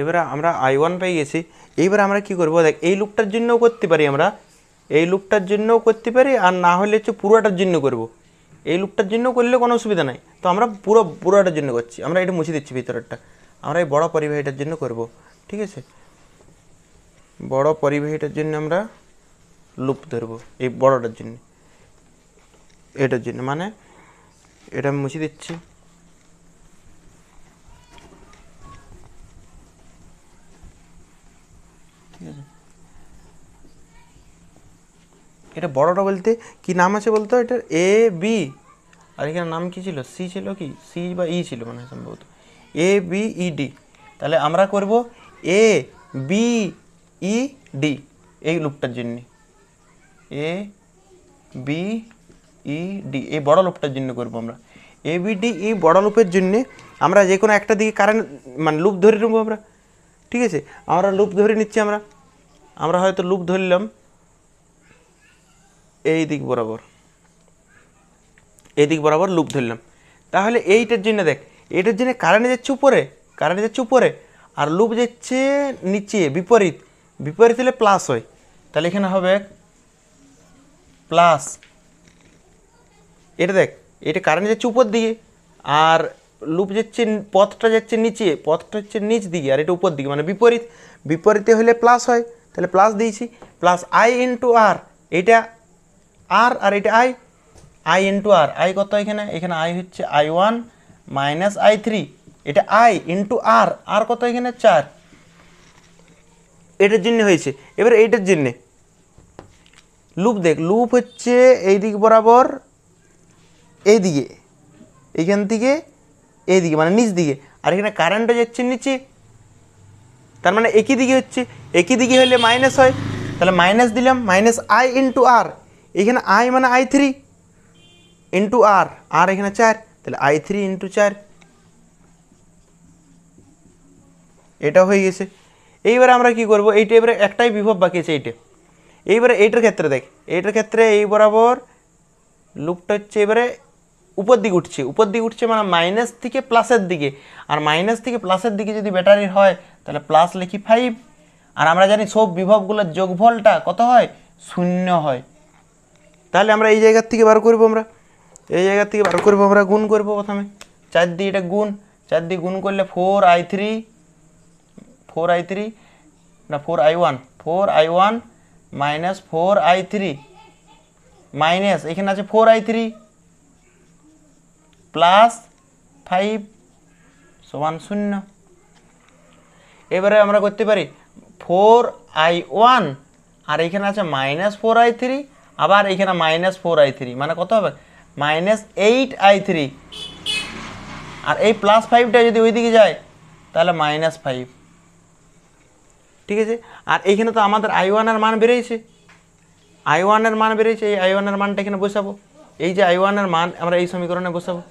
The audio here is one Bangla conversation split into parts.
এবারে আমরা i1 পেয়ে গেছি। এইবার আমরা কি করব, দেখ এই লুপটার জন্যও করতে পারি, আমরা এই লুপটার জন্যও করতে পারি, আর না হলে হচ্ছে পুরোটার জন্য করব। এই লুপটার জন্য করলে কোনো অসুবিধা নাই, তো আমরা পুরোটার জন্য করছি। আমরা এটা মুছে দিচ্ছি ভিতরেরটা, আমরা এই বড় পরিবাহীটার জন্য করব। ঠিক আছে, বড় পরিবাহীটার জন্য আমরা লুপ ধরবো, এই বড়টার জন্য, এটার জন্য, মানে এটা আমি মুছে দিচ্ছি। ঠিক আছে, এটা বড়টা বলতে কি নাম আছে বলতো, এটার এ বি, আর এখানে নাম কি ছিল, সি ছিল, কি সি বা ই ছিল মানে সম্ভবত, এ বি ই ডি। তাহলে আমরা করব এ বি ই ডি এই লুপটার জন্য, এ বি ই ডি এই বড় লুপটার জন্য করব আমরা। এ বি ডি এই বড় লুপের জন্য আমরা যে কোনো একটা দিকে কারেন্ট মানে লুপ ধরে নেবো আমরা। ঠিক আছে, আমরা লুপ ধরে নিচ্ছি, আমরা হয়তো লুপ ধরলাম এই দিক বরাবর, এই দিক বরাবর লুপ ধরলাম। তাহলে এইটার জন্য দেখ, এইটার জন্য কারেন্ট যাচ্ছে উপরে, আর লুপ যাচ্ছে নিচে, বিপরীত হলে প্লাস হয়। তাহলে এখানে হবে প্লাস। এটা দেখ, এটা কারেন্ট যাচ্ছে উপর দিকে, আর লুপ যাচ্ছে, পথটা যাচ্ছে নিচে, পথটা হচ্ছে নিচ দিকে, আর এটা উপর দিকে, মানে বিপরীতে হলে প্লাস হয়। তাহলে প্লাস দিয়েছি, প্লাস আই ইন্টু আর, এটা আর এটা আই ইন্টু আর। আই কত এখানে আই হচ্ছে i1 মাইনাস i3, এটা আই ইন্টু আর কত এখানে 4, এটার জন্য হয়েছে। এবার এইটার জন্যে লুপ দেখ, লুপ হচ্ছে এই দিক বরাবর, এই দিকে, এইখান থেকে এই দিকে মানে নিচ দিকে, আর এখানে কারেন্টও যাচ্ছে নিচে, তার মানে একই দিকে হচ্ছে, একই দিকে হলে মাইনাস হয়। তাহলে মাইনাস দিলাম, মাইনাস আই ইন্টু আর, এখানে আই মানে i3 ইন্টু আর এখানে 4, তাহলে i3 ইন্টু 4, এটা হয়ে গেছে। এইবারে আমরা কি করব, এইটা এবারে একটাই বিভব বাকি আছে এইটা। এইবারে এইটার ক্ষেত্রে দেখ, এইটার ক্ষেত্রে এই বরাবর লুপটা হচ্ছে এবারে উপর দিকে উঠছে মানে মাইনাস থেকে প্লাসের দিকে, আর মাইনাস থেকে প্লাসের দিকে যদি ব্যাটারির হয় তাহলে প্লাস লিখি 5, আর আমরা জানি সব বিভবগুলোর যোগফলটা কত হয়, 0 হয়। তাহলে আমরা এই জায়গার থেকে বার করবো, আমরা গুণ করব প্রথমে 4 দিয়ে, এটা গুণ 4 দিয়ে গুণ করলে 4i3 না 4i1 মাইনাস 4i3 মাইনাস এখানে আছে 4i3 প্লাস 5 সমান 0। এবারে আমরা করতে পারি 4i1 আর এখানে আছে মাইনাস 4i3, আবার এখানে মাইনাস 4i3, মানে কত হবে মাইনাস 8i3, আর এই প্লাস 5টা যদি ওইদিকে যায় তাহলে মাইনাস 5। ঠিক আছে, আর এইখানে তো আমাদের i1 এর মান বেরিয়েছে, এই i1 এর মানটা এখানে বসাবো। এই যে i1 এর মান আমরা এই সমীকরণে বসাবো,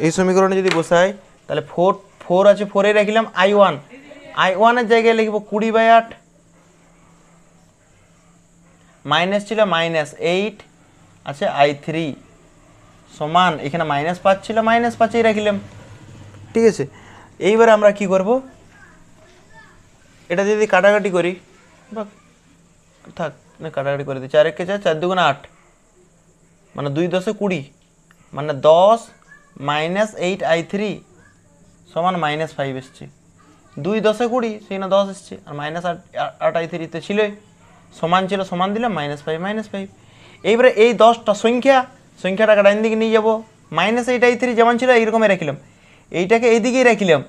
এই সমীকরণে যদি বসাই তাহলে 4 আছে, 4 রাখলাম i1 এর জায়গায় লিখব 20/8, মাইনাস ছিল মাইনাস 8 আছে i3 সমান, এখানে মাইনাস 5 ছিল, মাইনাস 5 রাখলাম। ঠিক আছে, এইবারে আমরা কি করব, এটা যদি কাটাকাটি করি, বা থাক না কাটাকাটি করে দিই, 4 1 4, 4 2 8, মানে 2 10 20, মানে 10 মাইনাস 8i3 সমান মাইনাস 5 এসছে। 2 10 20, সেখানে 10 এসছে, আর মাইনাস 8i3 তো ছিলই, সমান ছিল, সমান দিলাম -5। এইবারে এই 10টা সংখ্যাটাকে ডাইন দিকে নিয়ে যাবো, মাইনাস 8i3 যেমন ছিল এইরকমই রাখলাম, এইটাকে এই দিকেই রাখলাম,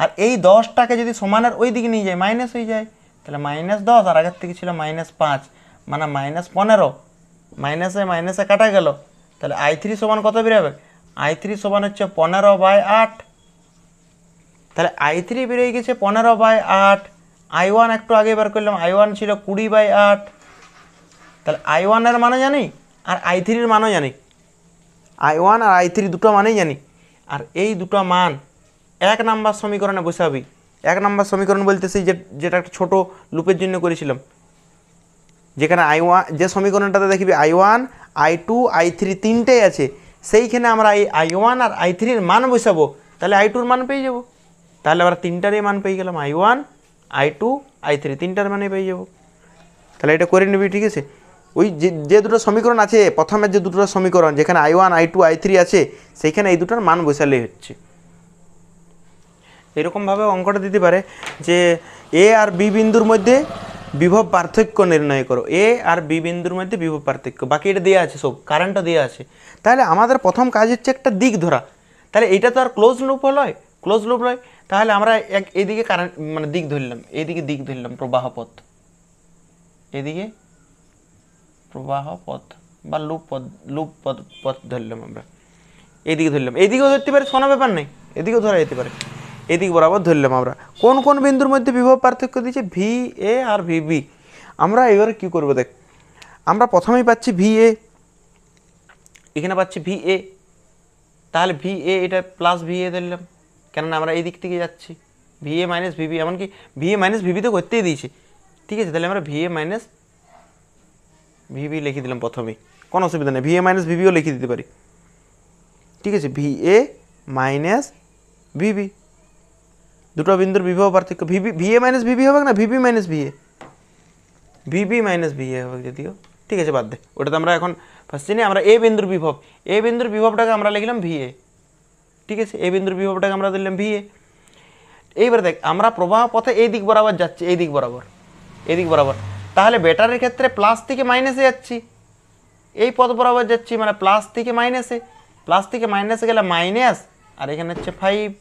আর এই 10টাকে যদি সমানের ওই দিকে নিয়ে যায় মাইনাস হয়ে যায়, তাহলে -10, আর আগের থেকে ছিল -5, মানে -15, মাইনাসে কাটা গেল, তাহলে i3 সমান কত বেরোবে, i3 সমান হচ্ছে 15/8। তাহলে i3 বেরিয়ে গেছে 15/8। i1 একটু আগে বার করলাম, i1 ছিল 20/8। তাহলে i1 এর মানও জানি আর i3 এর মানও জানি, i1 আর i3 দুটো মানেই জানি, আর এই দুটো মান 1 নাম্বার সমীকরণে বসাবি। 1 নাম্বার সমীকরণ বলতেছি যেটা একটা ছোটো লুপের জন্য করেছিলাম, যেখানে i1 যে সমীকরণটাতে দেখবি i1 i2 i3 তিনটেই আছে, সেইখানে আমরা এই i1 আর i3 এর মান বসাবো, তাহলে i2 এর মান পেয়ে যাব। তাহলে আমরা তিনটারই মান পেয়ে গেলাম, I1 I2 I3 তিনটার মানে পেয়ে যাবো। তাহলে এটা করে নিবি, ঠিক আছে। ওই যে দুটো সমীকরণ আছে প্রথমের যে দুটো সমীকরণ যেখানে I1 I2 I3 আছে সেইখানে এই দুটোর মান বসালেই হচ্ছে। এরকমভাবে অঙ্কটা দিতে পারে যে এ আর বি বিন্দুর মধ্যে বিভব পার্থক্য নির্ণয় করো, এ আর বি বিন্দুর মধ্যে বিভব পার্থক্য, বাকি এটা দেওয়া আছে, সব কারেন্টটা দেওয়া আছে। তাহলে আমাদের প্রথম কাজ হচ্ছে একটা দিক ধরা। তাহলে এটা তো আর ক্লোজ লুপ নয়, ক্লোজ লুপ নয়। তাহলে আমরা এদিকে কারেন্ট মানে দিক ধরলাম, এইদিকে দিক ধরলাম প্রবাহ পথ, এদিকে প্রবাহ পথ বা পথ ধরলাম আমরা, এইদিকে ধরলাম, এইদিকেও ধরতে পারি, কোনো ব্যাপার নেই, এদিকেও ধরা যেতে পারে। এদিক বরাবর ধরলাম আমরা। কোন কোন বিন্দুর মধ্যে বিভব পার্থক্য দিয়েছে? ভি এ আর ভি বি। আমরা এবারে কী করবো দেখ, আমরা প্রথমেই পাচ্ছি ভি এ, এখানে পাচ্ছি ভি এ, তাহলে ভি এ এটা প্লাস ভি এ ধরলাম, কেননা আমরা এই দিক থেকে যাচ্ছি। ভি এ মাইনাস ভিবি, এমনকি ভি এ মাইনাস ভিবি তো করতেই দিয়েছে, ঠিক আছে। তাহলে আমরা ভি এ মাইনাস ভিবি লিখে দিলাম প্রথমেই, কোনো অসুবিধা নেই, ভি এ মাইনাস ভিবিও লিখে দিতে পারি, ঠিক আছে। ভি এ মাইনাস ভিবি, দুটো বিন্দুর বিভব পার্থক্য। ভি এ মাইনাস ভিবি হবে না, VB minus V A, VB minus V A হবে যদিও, ঠিক আছে, বাদ দে, ওটা তো আমরা এখন ফার্স্ট চিনি। আমরা এ বিন্দুর বিভব, এ বিন্দুর বিভবটাকে আমরা লিখলাম ভি এ, ঠিক আছে। এ বিন্দুর বিভবটাকে আমরা দিলাম ভি এ। এইবার দেখ, আমরা প্রবাহ পথে এই দিক বরাবর যাচ্ছি, এই দিক বরাবর, এই দিক বরাবর, তাহলে ব্যাটারির ক্ষেত্রে প্লাস থেকে মাইনাসে যাচ্ছি, এই পথ বরাবর যাচ্ছি, মানে প্লাস থেকে মাইনাসে, প্লাস থেকে মাইনাসে গেলে মাইনাস, আর এখানে হচ্ছে 5,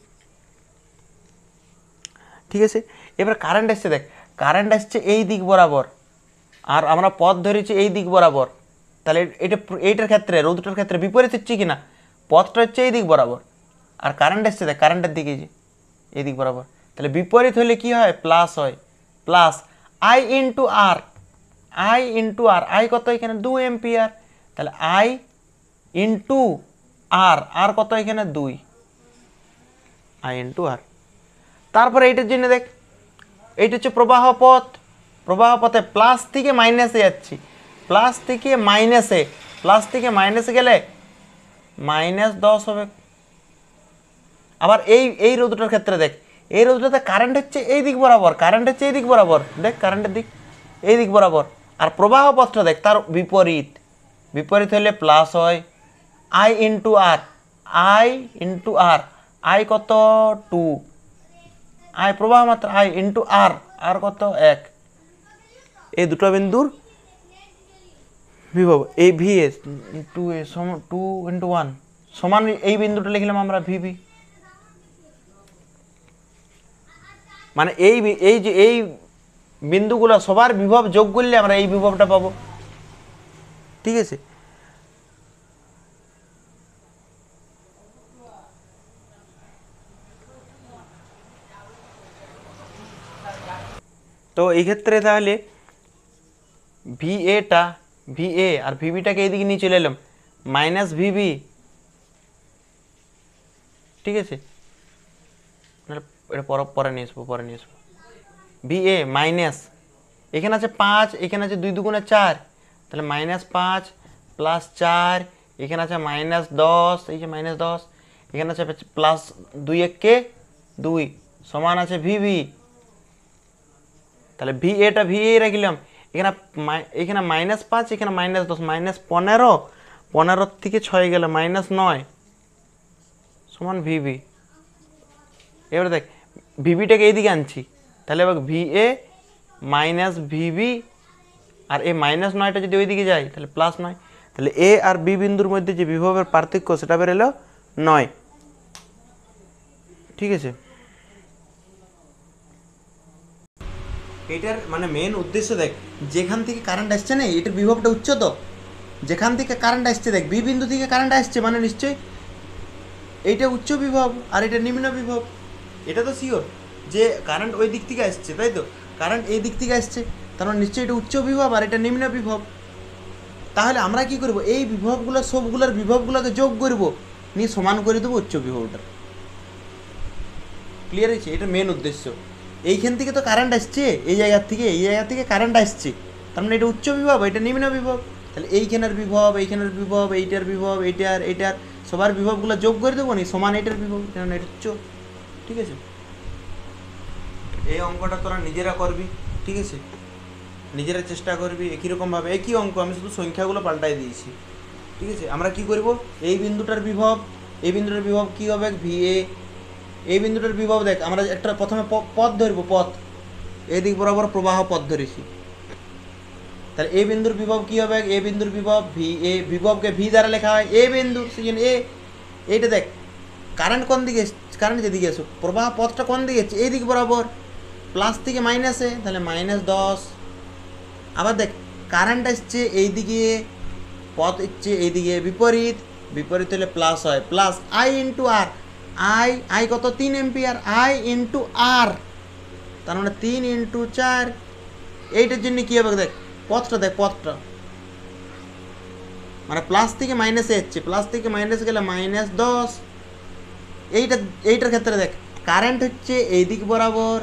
ঠিক আছে। এবার কারেন্ট আসছে, দেখ কারেন্ট আসছে এই দিক বরাবর, আর আমরা পথ ধরেছি এই দিক বরাবর, তাহলে এইটার ক্ষেত্রে রোধটার ক্ষেত্রে বিপরীত হচ্ছে কি না, পথটা হচ্ছে এই দিক বরাবর, আর কারেন্ট আসছে দেখ কারেন্টের দিকে যে এই দিক বরাবর, তাহলে বিপরীত হলে কি হয়, প্লাস হয়, plus I into R, I into R, I কত এখানে 2 এম্পিয়ার, তাহলে আই ইন্টু আর, আর কত এখানে 2, আই ইন্টু আর। তারপরে এইটার জন্য দেখ, এইটা হচ্ছে প্রবাহ পথ, প্রবাহ পথে প্লাস থেকে মাইনাসে যাচ্ছি, প্লাস থেকে মাইনাসে, প্লাস থেকে মাইনাসে গেলে -10 হবে। আবার এই রোধটার ক্ষেত্রে দেখ, এই রোধটাতে কারেন্ট হচ্ছে এই দিক বরাবর, কারেন্ট হচ্ছে এই দিক বরাবর, দেখ কারেন্টের দিক এই দিক বরাবর, আর প্রবাহ পথটা দেখ তার বিপরীত, বিপরীত হলে প্লাস হয়, I into R, I into R, I কত 2, আই প্রবাহ মাত্রা, আই ইন্টু আর, আর কত 1, এই দুটো বিন্দুর বিভব, এই ভি এ 2 এ 2 ইন্টু 1 সমান এই বিন্দুটা লিখলাম আমরা ভিবি, মানে এই যে এই বিন্দুগুলো সবার বিভব যোগ করলে আমরা এই বিভবটা পাবো, ঠিক আছে। তো এই ক্ষেত্রে তাহলে ভি এটা, ভি এ আর ভিবিটাকে এইদিকে নিয়ে চলে এলাম, মাইনাস ভিবি, ঠিক আছে, এটা পরে নিয়ে আসবো, পরে নিয়ে আসবো। ভি এ মাইনাস, এখানে আছে 5, এখানে আছে 2 দুগুণে 4, তাহলে -5 প্লাস 4, এখানে আছে -10, এই যে -10, এখানে আছে প্লাস 2 1 2 সমান আছে ভিবি, তাহলে ভি এটা ভি এ রাখলাম, এখানে এখানে -5, এখানে -10, -15, 15 থেকে 6 গেলে -9 সমান ভিবি। এবারে দেখ ভিবিটাকে এইদিকে আনছি, তাহলে এবার ভি এ মাইনাস ভিবি, আর এই -9টা যদি ওইদিকে যায় তাহলে +9, তাহলে এ আর বি বিন্দুর মধ্যে যে বিভবের পার্থক্য সেটা বেরোলো 9, ঠিক আছে। এটার মানে মেন উদ্দেশ্য দেখ, যেখান থেকে কারেন্ট আসছে না এটার বিভবটা উচ্চ, তো যেখান থেকে কারেন্ট আসছে দেখ বি বিন্দু থেকে কারেন্ট আসছে মানে নিশ্চয়ই এইটা উচ্চ বিভব আর এটা নিম্ন বিভব, এটা তো শিওর যে কারেন্ট ওই দিক থেকে আসছে, তাই তো, কারেন্ট এই দিক থেকে আসছে, তার মানে নিশ্চয়ই এটা উচ্চ বিভব আর এটা নিম্ন বিভব। তাহলে আমরা কি করব, এই বিভবগুলো সবগুলোর বিভবগুলোকে যোগ করব, নিয়ে সমান করে দেবো উচ্চ বিভবটা, ক্লিয়ার হয়েছে, এটা মেন উদ্দেশ্য। এইখান থেকে তো কারেন্ট আসছে, এই জায়গা থেকে কারেন্ট আসছে, তার মানে এটা উচ্চ বিভব, এটা নিম্ন বিভব, তাহলে এইখানের বিভব, এইখানের বিভব, এইটার বিভব, এইটার সবার বিভবগুলো যোগ করে দেবো নি সমান এটার বিভব, এটা উচ্চ, ঠিক আছে। এই অঙ্কটা তোরা নিজেরা করবি, ঠিক আছে, নিজেরা চেষ্টা করবি একই রকমভাবে। একই অঙ্ক, আমি শুধু সংখ্যাগুলো পাল্টাই দিয়েছি, ঠিক আছে। আমরা কি করব, এই বিন্দুটার বিভব, এই বিন্দুটার বিভব কি হবে VA, এই বিন্দুটার বিভব দেখ, আমরা একটা প্রথমে পথ ধরবো, পথ এই দিক বরাবর প্রবাহ পথ ধরেছি, তাহলে এই বিন্দুর বিভব কি হবে, এই বিন্দুর বিভব VA, বিভবকে V দ্বারা লেখা হয় এ বিন্দু, সেই এ। এইটা দেখ কারেন্ট কোন দিকে, কারেন্ট যেদিকে আসুক, প্রবাহ পথটা কোন দিকে, এই দিক বরাবর, প্লাস থেকে মাইনাসে, তাহলে -10। আবার দেখ কারেন্ট আসছে এইদিকে, পথ হচ্ছে এইদিকে বিপরীত, বিপরীত হলে প্লাস হয়, plus I into R, I কত 3 এম্পিয়ার, I ইন্টু আর, তার মানে 3 ইন্টু 4। এইটার জন্য কী হবে দেখ, পথটা দেখ, পথটা মানে প্লাস থেকে মাইনাসে যাচ্ছে, প্লাস থেকে মাইনাসে গেলে -10। এইটার ক্ষেত্রে দেখ কারেন্ট হচ্ছে এই দিক বরাবর,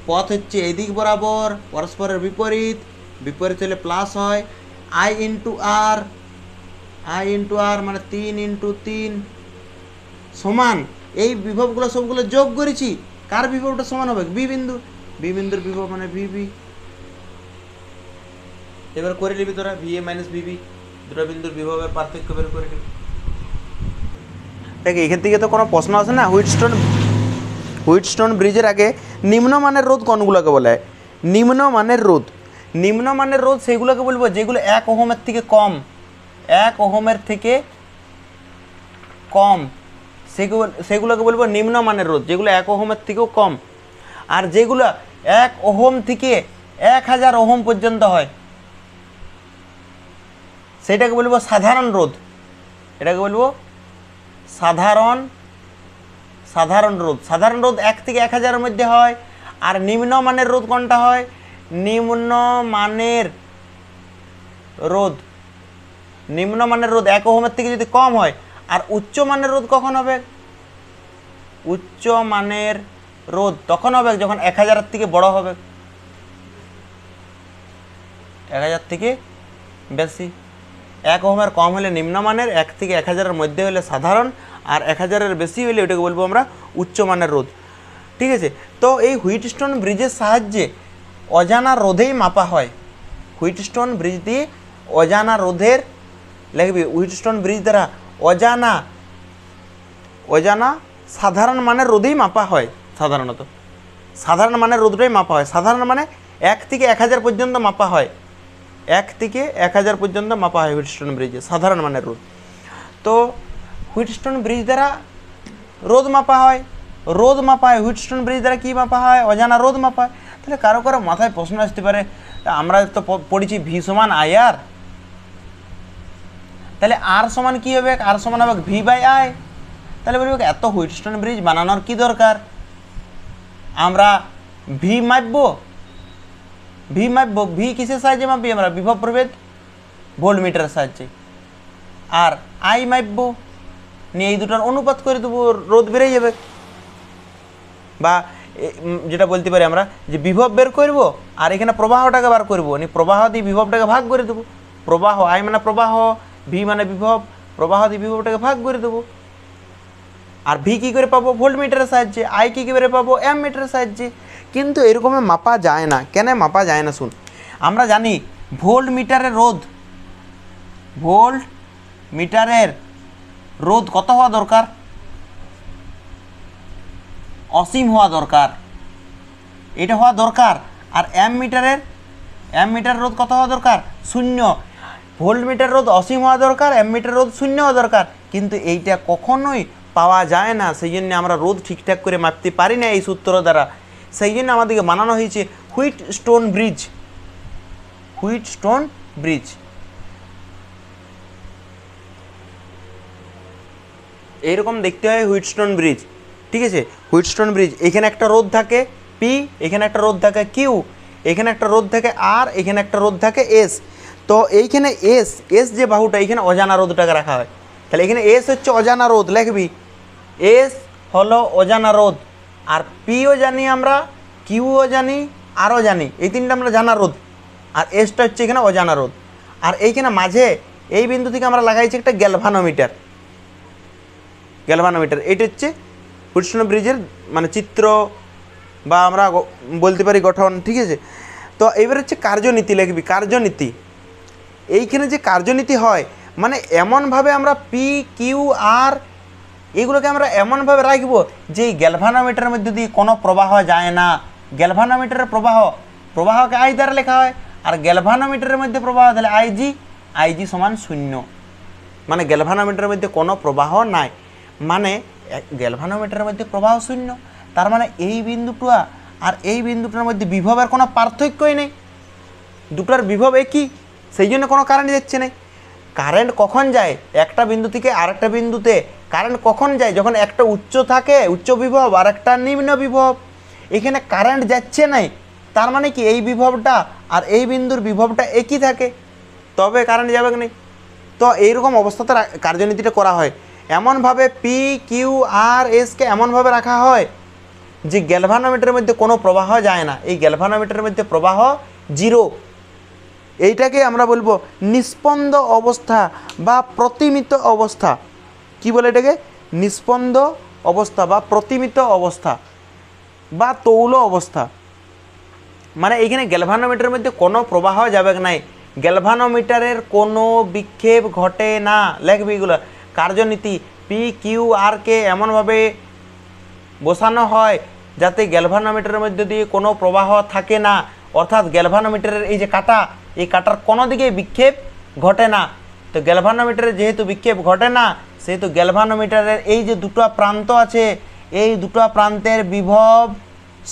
পথ হচ্ছে এই দিক বরাবর, পরস্পরের বিপরীত, বিপরীত হলে প্লাস হয়, I ইন্টু আর মানে 3 ইন্টু 3 সমান, এই বিভবগুলো সবগুলো যোগ করেছি, কার বিভবটা সমান হবে, বি বিন্দুর বিভব মানে VB। এবার করে নিবি তোরা VA মাইনাস VB, দুটো বিন্দুর বিভবের পার্থক্য বের করে নিবি। দেখ এখান থেকে তো কোনো প্রশ্ন আসে না। হুইটস্টোন ব্রিজের আগে নিম্নমানের রোধ কোনগুলোকে বলে, নিম্নমানের রোধ সেগুলোকে বলবো যেগুলো 1 ওহমের থেকে কম, 1 ওহমের থেকে কম, সেগুলোকে বলবো নিম্নমানের রোধ, যেগুলো 1 ওহমের থেকেও কম। আর যেগুলো 1 ওহম থেকে 1000 ওহম পর্যন্ত হয় সেটাকে বলবো সাধারণ রোধ, এটাকে বলবো সাধারণ রোধ। সাধারণ রোধ 1 থেকে 1000-এর মধ্যে হয়। আর নিম্নমানের রোধ কোনটা হয়, নিম্নমানের রোধ 1 ওহমের থেকে যদি কম হয়। আর উচ্চমানের রোধ কখন হবে, উচ্চমানের রোধ তখন হবে যখন 1000-এর থেকে বড় হবে, 1000 থেকে বেশি। 1 ওহমের কম হলে নিম্নমানের, 1 থেকে 1000-এর মধ্যে হলে সাধারণ, আর 1000-এর বেশি হলে ওটাকে বলবো আমরা উচ্চমানের রোধ, ঠিক আছে। তো এই হুইটস্টোন ব্রিজের সাহায্যে অজানা রোধেই মাপা হয়। হুইটস্টোন ব্রিজ দিয়ে অজানা রোধের লিখবি, হুইটস্টোন ব্রিজ দ্বারা অজানা সাধারণ মানের রোধেই মাপা হয়। সাধারণত সাধারণ মানের রোধটাই মাপা হয়। সাধারণ মানে 1 থেকে 1000 পর্যন্ত মাপা হয়, 1 থেকে 1000 পর্যন্ত মাপা হয় হুইটস্টোন ব্রিজে সাধারণ মানের রোধ। তো হুইটস্টোন ব্রিজ দ্বারা রোধ মাপা হয়, হুইটস্টোন ব্রিজ দ্বারা কী মাপা হয়, অজানা রোধ মাপা হয়। তাহলে কারো মাথায় প্রশ্ন আসতে পারে, আমরা তো পড়েছি V সমান IR, তাহলে R সমান কী হবে, R সমান হবে V/I। তাহলে বলবো এত হুইটস্টোন ব্রিজ বানানোর কি দরকার, আমরা V মাপবো, V কিসের সাহায্যে মাপবি, আমরা বিভব প্রভেদ ভোল্টমিটারের সাহায্যে। আর I মাপবো, নিয়ে এই দুটার অনুপাত করে দেবো, রোধ বেড়ে যাবে। বা যেটা বলতে পারি আমরা যে বিভব বের করব আর এখানে প্রবাহটাকে বার করবো, প্রবাহ দিয়ে বিভবটাকে ভাগ করে দেবো। প্রবাহ I মানে প্রবাহ, V মানে বিভব, প্রবাহ দিয়ে বিভবটাকে ভাগ করে দেবো। আর V কী করে পাবো, ভোল্টমিটারের সাহায্যে। I কী করে পাবো, অ্যামমিটারের সাহায্যে। কিন্তু এরকমে মাপা যায় না, কেন মাপা যায় না শুন। আমরা জানি ভোল্টমিটারের রোধ কত হওয়া দরকার, অসীম হওয়া দরকার, এটা হওয়া দরকার। আর অ্যামমিটার রোধ কত হওয়া দরকার, 0। ভোল্টমিটার রোধ অসীম হওয়া দরকার, অ্যামমিটার রোধ 0 হওয়া দরকার। কিন্তু এইটা কখনোই পাওয়া যায় না, সেই জন্য আমরা রোধ ঠিকঠাক করে মাপতে পারি না এই সূত্র দ্বারা। সেই জন্য আমাদেরকে বানানো হয়েছে হুইটস্টোন ব্রিজ। এইরকম দেখতে হয় হুইটস্টোন ব্রিজ, ঠিক আছে। হুইটস্টোন ব্রিজ, এখানে একটা রোধ থাকে P, এখানে একটা রোধ থাকে Q, এখানে একটা রোধ থাকে R, এখানে একটা রোধ থাকে S। তো এইখানে S যে বাহুটা, এখানে অজানা রোধটাকে রাখা হয়। তাহলে এখানে S হচ্ছে অজানা রোধ, লিখবি S হলো অজানা রোধ। আর Pও জানি আমরা, Qও জানি, আরও জানি, এই তিনটা আমরা জানা রোধ। আর Sটা হচ্ছে এখানে অজানা রোধ। আর এইখানে মাঝে এই বিন্দু থেকে আমরা লাগাইছি একটা গ্যালভানোমিটার। এটা হচ্ছে হুইটস্টোন ব্রিজের মানে চিত্র বা আমরা বলতে পারি গঠন, ঠিক আছে। তো এবার হচ্ছে কার্যনীতি লিখবি, কার্যনীতি। এইখানে যে কার্যনীতি হয় মানে এমনভাবে আমরা পি কিউ আর এগুলোকে আমরা এমনভাবে রাখবো যে এই গ্যালভানোমিটারের মধ্যে দিয়ে কোনো প্রবাহ যায় না। গ্যালভানোমিটারের প্রবাহকে আই দ্বারা লেখা হয়, আর গ্যালভানোমিটারের মধ্যে প্রবাহ তাহলে আইজি সমান 0। মানে গ্যালভানোমিটারের মধ্যে কোনো প্রবাহ নাই, মানে গ্যালভানোমিটারের মধ্যে প্রবাহ 0। তার মানে এই বিন্দুটা আর এই বিন্দুটার মধ্যে বিভবের কোনো পার্থক্যই নেই, দুটার বিভব একই, সেই জন্য কোনো কারেন্ট যাচ্ছে না। কারেন্ট কখন যায় একটা বিন্দু থেকে আরেকটা বিন্দুতে? কারেন্ট কখন যায়? যখন একটা উচ্চ থাকে, উচ্চ বিভব, আর একটা নিম্ন বিভব। এখানে কারেন্ট যাচ্ছে নাই, তার মানে কি এই বিভবটা আর এই বিন্দুর বিভবটা একই থাকে, তবে কারেন্ট যাবে না। তো এইরকম অবস্থাতে কার্যনীতিটা করা হয়। এমনভাবে পি কিউ আর এসকে এমনভাবে রাখা হয় যে গ্যালভানোমিটারের মধ্যে কোনো প্রবাহ যায় না, এই গ্যালভানোমিটারের মধ্যে প্রবাহ 0। এইটাকে আমরা বলবো নিস্পন্দ অবস্থা বা প্রতিমিত অবস্থা। কি বলে এটাকে? নিস্পন্দ অবস্থা বা প্রতিমিত অবস্থা বা তৌল অবস্থা। মানে এইখানে গ্যালভানোমিটারের মধ্যে কোনো প্রবাহ যাবে নাই, গ্যালভানোমিটারের কোনো বিক্ষেপ ঘটে না। লেখবি এগুলো কার্যনীতি। পি কিউ আরকে এমনভাবে বসানো হয় যাতে গ্যালভানোমিটারের মধ্যে দিয়ে কোনো প্রবাহ থাকে না, অর্থাৎ গ্যালভানোমিটারের এই যে কাটা, এই কাটার কোনো দিকে বিক্ষেপ ঘটে না। তো গ্যালভানোমিটারে যেহেতু বিক্ষেপ ঘটে না, সেহেতু গ্যালভানোমিটারের এই যে দুটো প্রান্ত আছে, এই দুটো প্রান্তের বিভব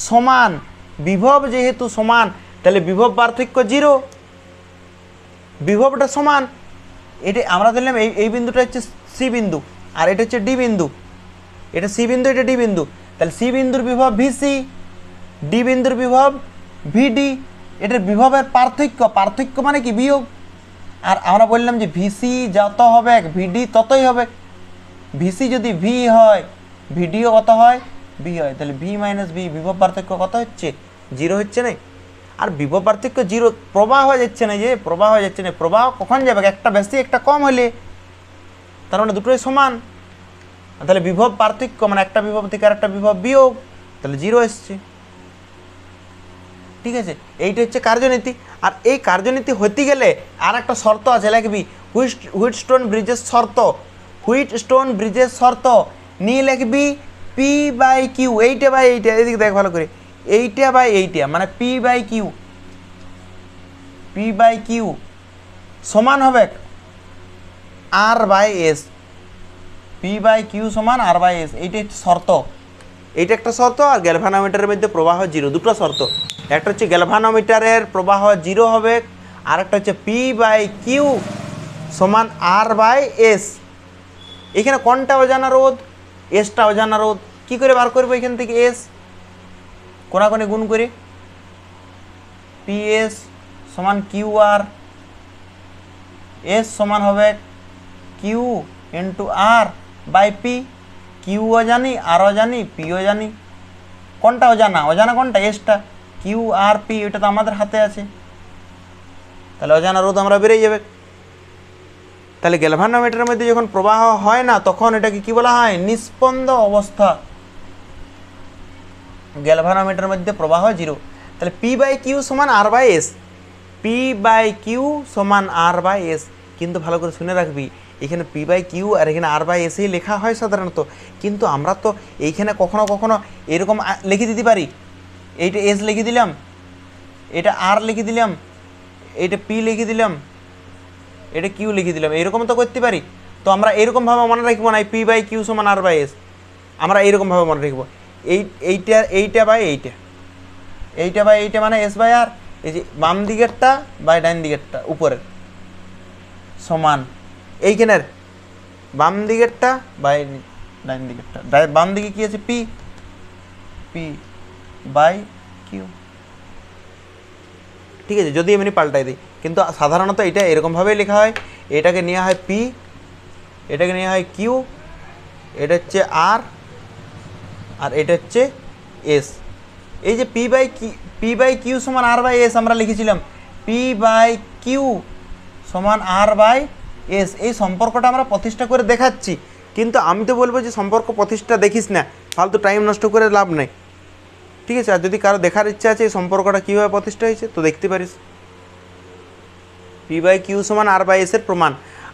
সমান। বিভব যেহেতু সমান, তাহলে বিভব পার্থক্য 0, বিভবটা সমান। এটা আমরা ধরলাম এই বিন্দুটা হচ্ছে সি বিন্দু, আর এটা হচ্ছে ডি বিন্দু। এটা সি বিন্দু, এটা ডি বিন্দু। তাহলে সি বিন্দুর বিভব ভিসি, ডি বিন্দুর বিভব ভিডি। এটার বিভবের পার্থক্য মানে কি? বিয়োগ। আর আমরা বললাম যে ভিসি যত হবে ভিডি ততই হবে। ভিসি যদি ভি হয়, ভিডিও কত হয়? ভি হয়। তাহলে ভি মাইনাস ভি, বিভব পার্থক্য কত হচ্ছে? 0 হচ্ছে না। আর বিভব পার্থক্য 0, প্রবাহ হয়ে যাচ্ছে না, যে প্রবাহ হয়ে যাচ্ছে না। প্রবাহ কখন যাবে? একটা বেশি একটা কম হলে, তার মানে দুটোই সমান। তাহলে বিভব পার্থক্য মানে একটা বিভব থেকে আরেকটা বিভব বিয়োগ, তাহলে 0 এসছে। ঠিক আছে, এইটা হচ্ছে কার্যনীতি। আর এই কার্যনীতি হতে গেলে আর একটা শর্ত আছে, লিখবি হুইটস্টোন ব্রিজের শর্ত। হুইটস্টোন ব্রিজের শর্ত নিয়ে লিখবি পি বাই কিউ, এইটা বাই এইটা, এদিকে দেখ ভালো করে, এইটা বাই এইটা, মানে পি বাই কিউ সমান হবে R by S. P by Q সমান আর বাই এস, এইটা হচ্ছে শর্ত। এইটা একটা শর্ত। আর গ্যালভানোমিটারের মধ্যে প্রবাহ 0, দুটো শর্ত। একটা হচ্ছে গ্যালভানোমিটারের প্রবাহ 0 হবে, আর একটা হচ্ছে পি বাই কিউ সমান আর বাই এস। এখানে কোনটা অজানা রোধ? এসটা অজানা রোধ। কী করে বার করবো এখান থেকে এস? কোনাকোনি গুণ করে পি এস সমান কিউ আর, এস সমান হবে Q into R by P. কিউও জানি, আরও জানি, পিও জানি। কোনটা অজানা? অজানা কোনটা? এসটা। কিউ আর পি, এটা তো আমাদের হাতে আছে, তাহলে অজানা রোধ আমরা বেরিয়ে যাবে। তাহলে গ্যালভানোমিটারের মধ্যে যখন প্রবাহ হয় না, তখন এটাকে কি বলা হয়? নিস্পন্দ অবস্থা। গ্যালভানোমিটারের মধ্যে প্রবাহ 0। তাহলে পি বাই কিউ সমান R by S, P by Q সমান আর বাই এস। কিন্তু ভালো করে শুনে রাখবি, এখানে পি বাই কিউ আর এখানে আর বাই এসেই লেখা হয় সাধারণত, কিন্তু আমরা তো এইখানে কখনো কখনো এরকম লিখে দিতে পারি। এইটা এস লিখে দিলাম, এটা আর লিখে দিলাম, এইটা পি লিখে দিলাম, এটা কিউ লিখে দিলাম, এইরকম তো করতে পারি। তো আমরা এইরকমভাবে মনে রাখবো না পি বাই কিউ সমান আর বাই এস, আমরা এইরকমভাবে মনে রাখবো এইটা বাই এইটা, এইটা বাই এইটা মানে এস বাই আর। এই যে বাম দিকেরটা বাই ডাইন দিকেরটা উপরের সমান এইখানের বাম দিকেরটা বাই ডাইন দিকেরটা। বাম দিকে কী আছে? P, P by Q. ঠিক আছে, যদি এমনি পাল্টাই দিই, কিন্তু সাধারণত এটা এরকমভাবেই লেখা হয়। এটাকে নেওয়া হয় পি, এটাকে নেওয়া হয় কিউ, এটা হচ্ছে আর, আর এটা হচ্ছে এস। এই যে পি বাই কিউ সমান আর বাই এস আমরা লিখেছিলাম, পি বাই কিউ সমান আর বাই এস। এই সম্পর্কটা আমরা প্রতিষ্ঠা করে দেখাচ্ছি, কিন্তু আমি তো বলবো যে সম্পর্ক প্রতিষ্ঠা দেখিস না, ফালতু টাইম নষ্ট করে লাভ নেই। ঠিক আছে। আর যদি কারো দেখার ইচ্ছা আছে এই সম্পর্কটা কীভাবে প্রতিষ্ঠা হয়েছে তো দেখতে পারিস। পি বাই কিউ সমান আর বাই এস এর প্রমাণ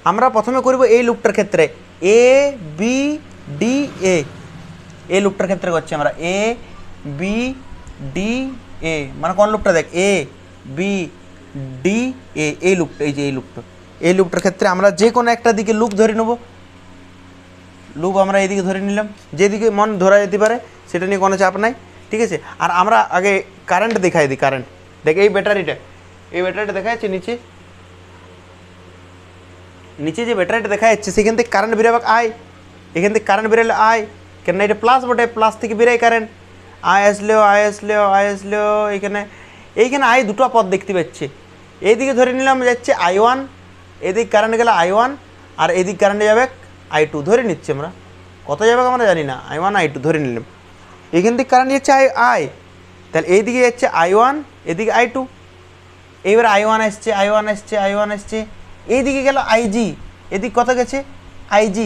আমরা প্রথমে করব এই লুপটার ক্ষেত্রে এ বি ডি এ। এই লুপটার ক্ষেত্রে করছি আমরা এ বি ডি এ, মানে কোন লুপটা দেখ এ বি ডি এ, এই লুপটা, এই যে এই লুপটার ক্ষেত্রে আমরা যে কোনো একটা দিকে লুপ ধরে নেব। লুপ আমরা এইদিকে ধরে নিলাম, যেদিকে মন ধরা যেতে পারে সেটা নিয়ে কোনো চাপ নাই। ঠিক আছে। আর আমরা আগে কারেন্ট দেখাই দিই। কারেন্ট দেখ এই ব্যাটারিটা দেখা যাচ্ছে নিচে যে ব্যাটারিটা দেখা যাচ্ছে সেখান থেকে কারেন্ট বেরোবে আই, এখান থেকে কারেন্ট বেরোলে আই, কেন এটা প্লাস বটে, প্লাস থেকে বেরোয় কারেন্ট, আই আসলেও এইখানে আই দুটো পথ দেখতে পাচ্ছে। এইদিকে ধরে নিলাম যাচ্ছে I1, এদিকে কারেন্ট গেলে I1, আর এদিকে কারেন্টে যাবে I2 ধরে নিচ্ছি আমরা, কত যাবে আমরা জানি না, I1 I2 ধরে নিলাম। এখান থেকে কারেন্ট যাচ্ছে আই, তাহলে এইদিকে যাচ্ছে I1, এদিকে I2। এইবার I1 আসছে, এইদিকে গেল IG, এদিকে কত গেছে IG,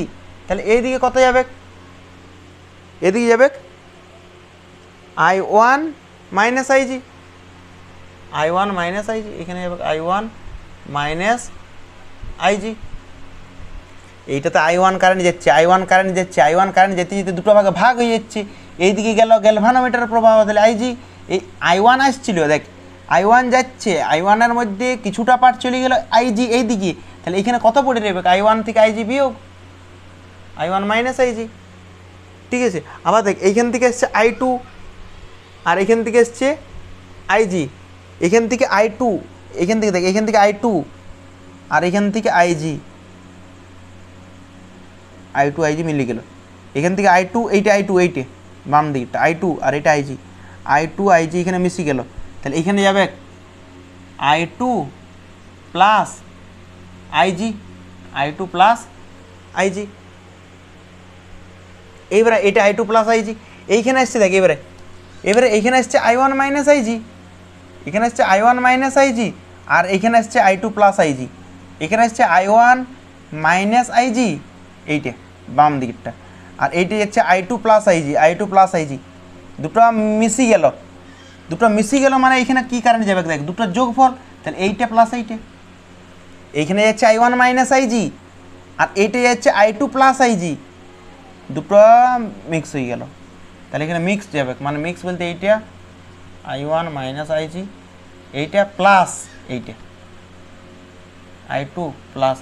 তাহলে এইদিকে কত যাবে, এদিকে যাবে I1 মাইনাস IG, এখানে যাবে I1 মাইনাস IG। এইটাতে I1 কারেন্ট যাচ্ছে, I1 কারেন্ট যেতে যেতে দুটো ভাগে ভাগ হয়ে যাচ্ছে। এইদিকে গেল গ্যালভানোমিটারের প্রভাব, তাহলে IG, এই I1 আসছিল দেখ, I1 যাচ্ছে, I1 এর মধ্যে কিছুটা পার্ট চলে গেল IG এইদিকে, তাহলে এখানে কত পড়ে যাবে, I1 থেকে IG বিয়োগ I1 মাইনাস IG। ঠিক আছে। আবার দেখ এইখান থেকে এসছে I2, আর এখান থেকে এসছে IG, এখান থেকে I2, এখান থেকে দেখ এখান থেকে I2, আর এখান থেকে IG মিলে গেল। এখান থেকে I2, এইটা বাম দিকটা I2, আর এটা IG এখানে মিশে গেল, তাহলে এখানে যাবে I2 প্লাস IG। এইবারে এটা I2 প্লাস IG, এইখানে আসছে দেখ এবারে এইখানে আসছে I1 মাইনাস IG, আর এখানে আসছে I2 প্লাস IG, এখানে আসছে I1 মাইনাস IG, এইটা বাম দিকটা, আর এইটা যাচ্ছে I2 প্লাস IG, দুটো মিশি গেল মানে এখানে কি কারেন্ট যাবে দেখ, দুটো যোগফল, তাহলে এইটা প্লাস এইখানে যাচ্ছে I1 মাইনাস IG, আর এইটা যাচ্ছে I2 প্লাস IG, দুটো মিক্স হয়ে গেল, তাহলে এখানে মিক্স যাবে, মানে মিক্স বলতে এইটা I1 মাইনাস IG, এইটা প্লাস এইটা I2 plus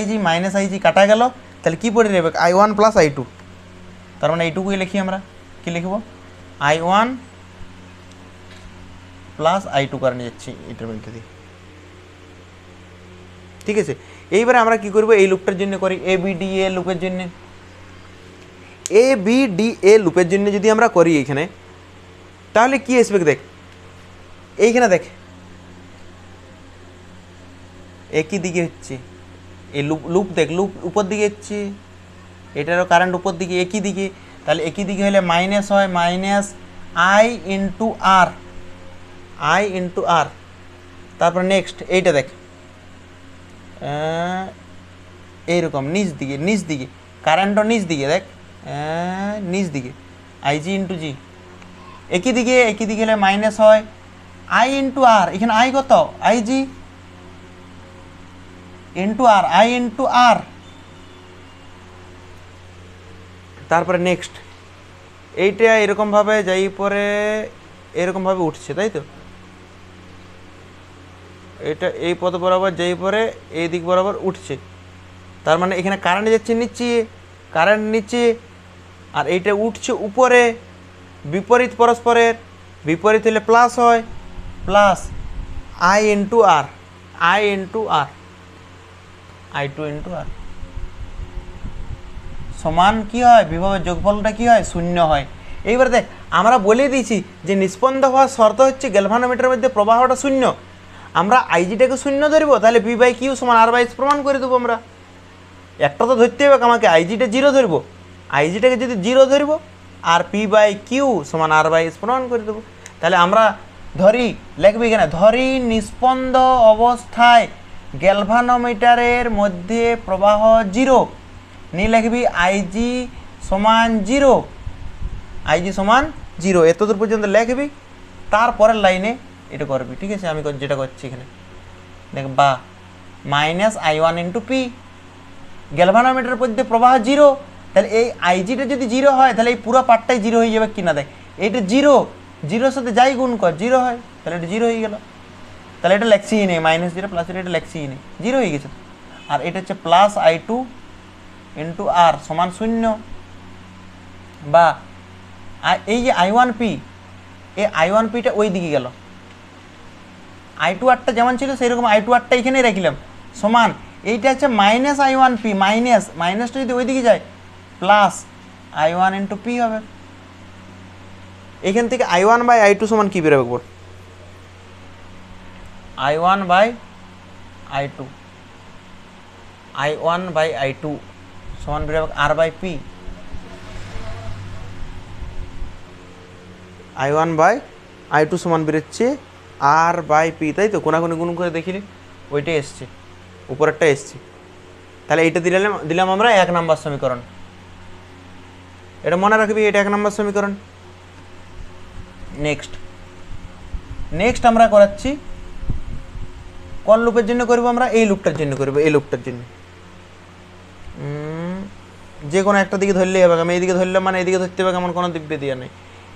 IG minus IG কাটা গেল, তাহলে কি পড়ে যাবে I1 প্লাস I2, তার মানে এইটুকুই লিখি আমরা, কি লিখব I1 প্লাস I2 কারেন্ট যাচ্ছে এটার মধ্যে দিয়ে। ঠিক আছে। এইবারে আমরা কি করব, এই লুপটার জন্য করি ABDA লুপের জন্য, ABDA লুপের জন্য যদি আমরা করি এইখানে, তাহলে কি আসবে দেখ, এইখানে দেখ একই দিকে হচ্ছে এই লুপ দেখ, লুপ উপর দিকে হচ্ছে, এটারও কারেন্ট উপর দিকে একই দিকে, তাহলে একই দিকে হলে মাইনাস হয়, মাইনাস I ইন্টু আর। তারপর নেক্সট এইটা দেখ এইরকম নিচ দিকে কারেন্টও নিচ দিকে দেখ, নিচ দিকে IG ইন্টু G, একই দিকে হলে মাইনাস হয় I ইন্টু আর, এখানে I কত IG ইন্টু আর, তারপরে নেক্সট এইটা এরকমভাবে যাই পরে এরকমভাবে উঠছে, তাই তো, এটা এই পথ বরাবর যাই পরে এই দিক বরাবর উঠছে, তার মানে এখানে কারেন্ট যাচ্ছে নিচে, আর এইটা উঠছে উপরে, বিপরীত পরস্পরের, বিপরীত হলে প্লাস হয়, plus I into R, I2 into R সমান কি হয়, বিভবের যোগফলটা কি হয়, 0 হয়। এইবার দেখ আমরা বলে দিয়েছি যে নিষ্পন্দ হওয়ার শর্ত হচ্ছে গ্যালভানোমিটারের মধ্যে প্রবাহটা 0, আমরা আইজিটাকে 0 ধরবো, তাহলে P বাই কিউ সমান R বাই এস প্রমাণ করে দেবো। আমরা একটা তো ধরতে হবে, আমাকে আইজিটা 0 ধরবো, আইজিটাকে যদি 0 ধরবো, আর P বাই কিউ সমান R বাই এস প্রমাণ করে দেবো। তাহলে আমরা লিখবি এখানে ধরি নিষ্পন্দ অবস্থায় গ্যালভানোমিটারের মধ্যে প্রবাহ 0, নিয়ে লিখবি IG সমান 0, আইজি সমান 0, এতদূর পর্যন্ত লিখবি, তারপরের লাইনে এটা করবি। ঠিক আছে, আমি যেটা করছি এখানে দেখ, বা মাইনাস I1 ইন্টু পি, গ্যালভানোমিটারের মধ্যে প্রবাহ 0, তাহলে এই আইজিটা যদি 0 হয় তাহলে এই পুরো পার্টটাই 0 হয়ে যাবে কিনা দেখ, এইটা 0, 0-র সাথে যাই গুণ কর 0 হয়, তাহলে এটা 0 হয়ে গেল। তাহলে এটা লেখছিই নেই, -0 প্লাস এটা লেখছিই নেই, 0 হয়ে গেছে। আর এটা হচ্ছে প্লাস I2 ইন্টু আর সমান 0, বা এই যে I1P, এই I1Pটা ওই দিকে গেল, I2 আরটা যেমন ছিল সেই রকম I2 আরটা এখানেই রাখলাম, সমান এইটা হচ্ছে মাইনাস I1P, মাইনাসটা যদি ওই দিকে যায় প্লাস I1 ইন্টু পি হবে। এখান থেকে I1 বাই I2 সমান কী বেরোবে বল? I1 by I2, I1 by I2 সমান বেরোবে আর by P, I1 by I2 সমান বেরোচ্ছে আর বাই পি, তাই তো? কোনাকুনি গুণ করে দেখিলি ওইটাই এসছে, উপরেরটা এসছে। তাহলে এইটা দিলাম আমরা 1 নম্বর সমীকরণ, এটা মনে রাখবি, এটা 1 নম্বর সমীকরণ। নেক্সট আমরা করাচ্ছি কোন লুপের জন্য করব? আমরা এই লুপটার জন্য করব, এই লুপটার জন্য। যে কোনো একটা দিকে ধরলেই হবে, আমি এইদিকে ধরলাম মানে এইদিকে ধরতে হবে, এমন কোনো দিব্যে দেওয়া নেই।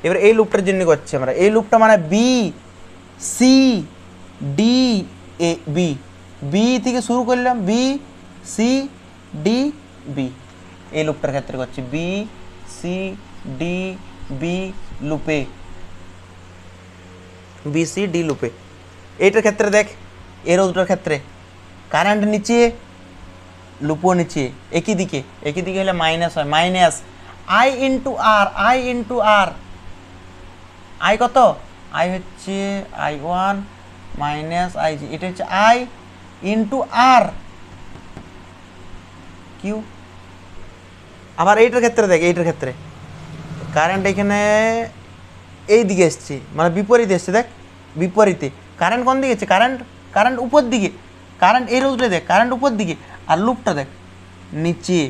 এবার এই লুপটার জন্য করছি আমরা, এই লুপটা মানে B C D A B, B থেকে শুরু করলাম, বি সি ডি বি, এই লুপটার ক্ষেত্রে করছি, বি সি ডি বি লুপে, বি সি ডি লুপে। এইটার ক্ষেত্রে দেখ, এরো দুটোর ক্ষেত্রে কারেন্ট নিচে, লুপও নিচে, একই দিকে হলে মাইনাস হয়, minus I into R, I কত? আই হচ্ছে I1 মাইনাস আইজি, এটা হচ্ছে আই ইন্টু আর কিউ। আবার এইটার ক্ষেত্রে দেখ, এইটার ক্ষেত্রে কারেন্ট এখানে এই দিকে এসছে, মানে বিপরীতে এসছে, দেখ বিপরীতে। কারেন্ট কোন দিকে এসছে? কারেন্ট উপর দিকে, কারেন্ট এই রোধটা দেখ, কারেন্ট উপর দিকে, আর লুপটা দেখ নিচে,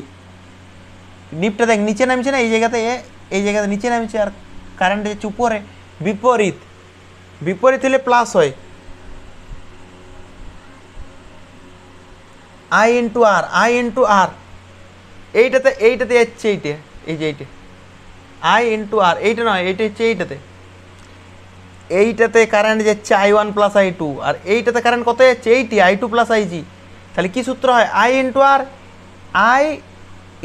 লিপটা দেখ নিচে নামছে না, এই জায়গাতে নিচে নামছে, আর কারেন্ট যাচ্ছে উপরে, বিপরীত হলে প্লাস হয়, আই ইন্টু আর, এইটাতে যাচ্ছে, এইটা আই ইন্টু আর, এইটা নয়, এইটা হচ্ছে এইটাতে কারেন্ট যাচ্ছে I1 প্লাস I2, আর এইটাতে কারেন্ট কত যাচ্ছে? এইটি I2 প্লাস IG। তাহলে কি সূত্র হয়? আই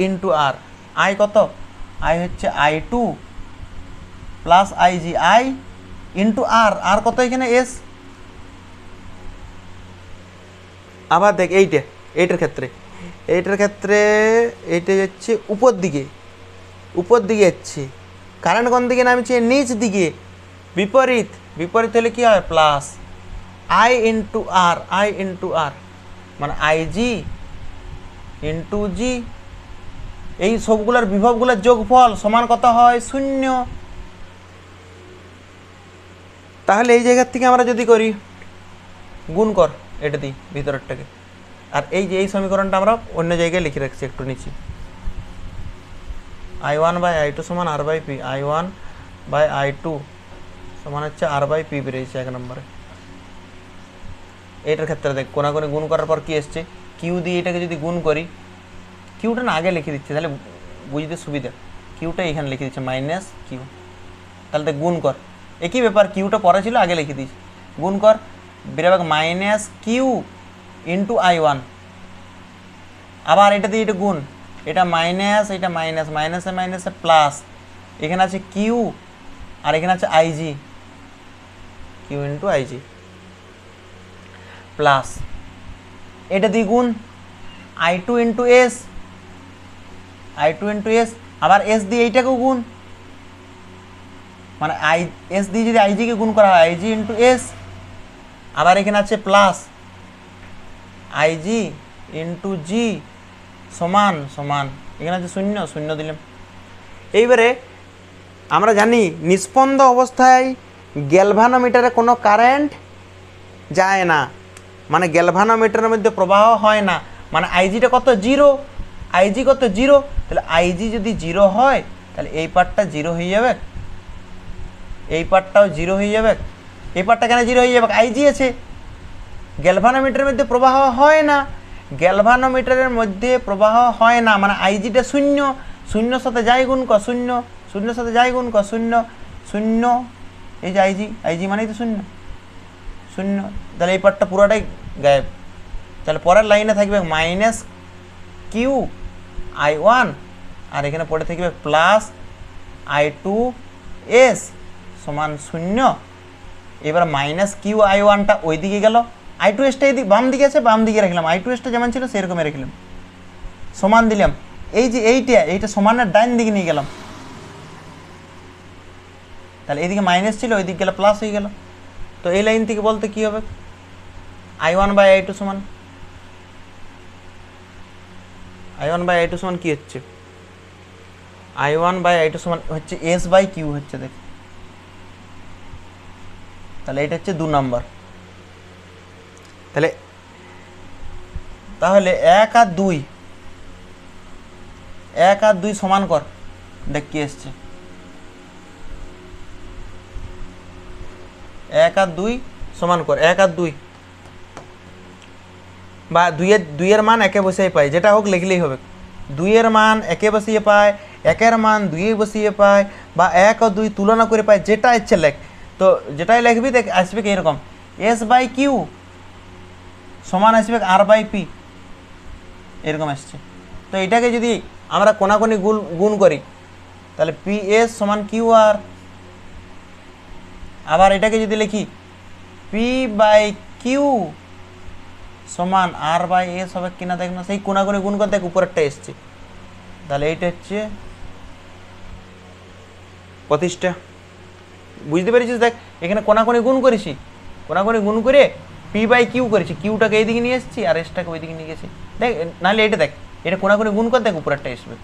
ইন্টু আর, আই কত? আই হচ্ছে I2 plus IG, I into R কত এখানে? এস। আবার দেখ এইটার ক্ষেত্রে এইটা যাচ্ছে উপর দিকে যাচ্ছে, কারেন্ট কোন দিকে নামছে? নিচ দিকে, বিপরীত হলে কি হয়? প্লাস আই ইন্টু আর, মানে আইজি ইন্টু জি, এই সবগুলোর বিভবগুলোর যোগফল সমান কত হয়? 0। তাহলে এই জায়গার থেকে আমরা যদি করি, গুণ কর এটা দিই ভিতরেরটাকে, আর এই সমীকরণটা আমরা অন্য জায়গায় লিখে রাখছি একটু নিচে, I1 বাই I2 সমান R by P, I1 by I2 সমান হচ্ছে আর বাই পি বেরিয়েছে 1 নম্বরে। এইটার ক্ষেত্রে দেখ, কোনাকুনি গুণ করার পর কি এসছে? কিউ দিয়ে এটাকে যদি গুণ করি, কিউটা না আগে লিখে দিচ্ছে তাহলে বুঝতে সুবিধা, কিউটা এখানে লিখে দিচ্ছে মাইনাস কিউ, তাহলে দেখ গুণ কর, একই ব্যাপার, কিউটা পরে ছিল আগে লিখে দিচ্ছি, গুণ কর, বেরোবে মাইনাস কিউ ইন্টু I1, আবার এটা দিয়ে এটা গুণ, এটা মাইনাস, এটা মাইনাসে প্লাস, এখানে আছে কিউ আর এখানে আছে IG, Q into IG plus এটা দিয়ে গুণ I2 ইন্টু এস, আবার এস দিয়ে এইটাকেও গুণ, মানে এস দিয়ে যদি আইজিকে গুণ করা হয় আইজি ইন্টু এস, আবার এখানে আছে প্লাস আইজি ইন্টু জি সমান এখানে আছে 0 দিলাম। এইবারে আমরা জানি নিস্পন্দ অবস্থায় গ্যালভানোমিটারে কোনো কারেন্ট যায় না, মানে গ্যালভানোমিটারের মধ্যে প্রবাহ হয় না, মানে আইজিটা কত? 0, আইজি কত? 0। তাহলে আইজি যদি 0 হয় তাহলে এই পার্টটা জিরো হয়ে যাবে, এই পার্টটাও জিরো হয়ে যাবে। এই পার্টটা কেন জিরো হয়ে যাবে? আইজি আছে। গ্যালভানোমিটারের মধ্যে প্রবাহ হয় না, গ্যালভানোমিটারের মধ্যে প্রবাহ হয় না মানে আইজিটা শূন্য, শূন্যর সাথে যাই গুণ ক শূন্য, শূন্যর সাথে যাই গুণ ক শূন্য, শূন্য। এই যে আইজি, আইজি মানেই তো শূন্য, শূন্য। তাহলে এই পার্টটা পুরোটাই গায়েব। তাহলে পরের লাইনে থাকবে মাইনাস কিউ আই ওয়ান, আর এখানে পড়ে থাকবে প্লাস আই টু এস সমান শূন্য। এবার মাইনাস কিউ আই ওয়ানটা ওই দিকে গেল, আই টু এসটা এদিকে বাম দিকে আছে, বাম দিকে রাখলাম, আই টু এসটা যেমন ছিল সেরকমই রাখলাম, সমান দিলাম। এই যে এইটা সমানের ডাইন দিকে নিয়ে গেলাম, তাহলে এইদিকে মাইনাস ছিল ওইদিকে গেলে প্লাস হয়ে গেল। তো এই লাইন থেকে বলতে কি হবে? I one by I two সমান, I one by I two সমান কি হচ্ছে? I one by I two সমান হচ্ছে এস বাই কিউ হচ্ছে, দেখ। তাহলে এটা হচ্ছে 2 নম্বর। তাহলে তাহলে 1 আর 2, 1 আর 2 সমান কর, দেখ কি এসছে। 1 আর 2 সমান কর, 1 আর 2 বা 2-এর মান একে বসিয়ে পাই, যেটা হোক লিখলেই হবে। 2-এর মান একে বসিয়ে পায়, 1-এর মান 2-এ বসিয়ে পায়, বা 1 আর 2 তুলনা করে পায়, যেটা ইচ্ছে লেখ। তো যেটাই লিখবি দেখ আসবে কি এরকম, এস বাই কিউ সমান আসবে আর বাই পি, এরকম আসছে। তো এটাকে যদি আমরা কোনাকুনি গুণ করি তাহলে পি এস সমান কিউ আর। আবার এটাকে যদি লিখি পি বাই কিউ সমান আর বাই এস হবে কিনা দেখ না, সেই কোনাকুনি গুণ করে দেখ উপরেরটা এসছে। তাহলে এইটা হচ্ছে প্রতিষ্ঠা। বুঝতে পেরেছিস? দেখ এখানে কোনাকুনি গুণ করেছি, কোনাকুনি গুণ করে পি বাই কিউ করেছি, কিউটাকে এইদিকে নিয়ে এসেছি আর এসটাকে ওইদিকে নিয়ে গেছি। দেখ নাহলে এটা দেখ, এটা কোনাকুনি গুণ কর দেখ উপরেরটা আসবে।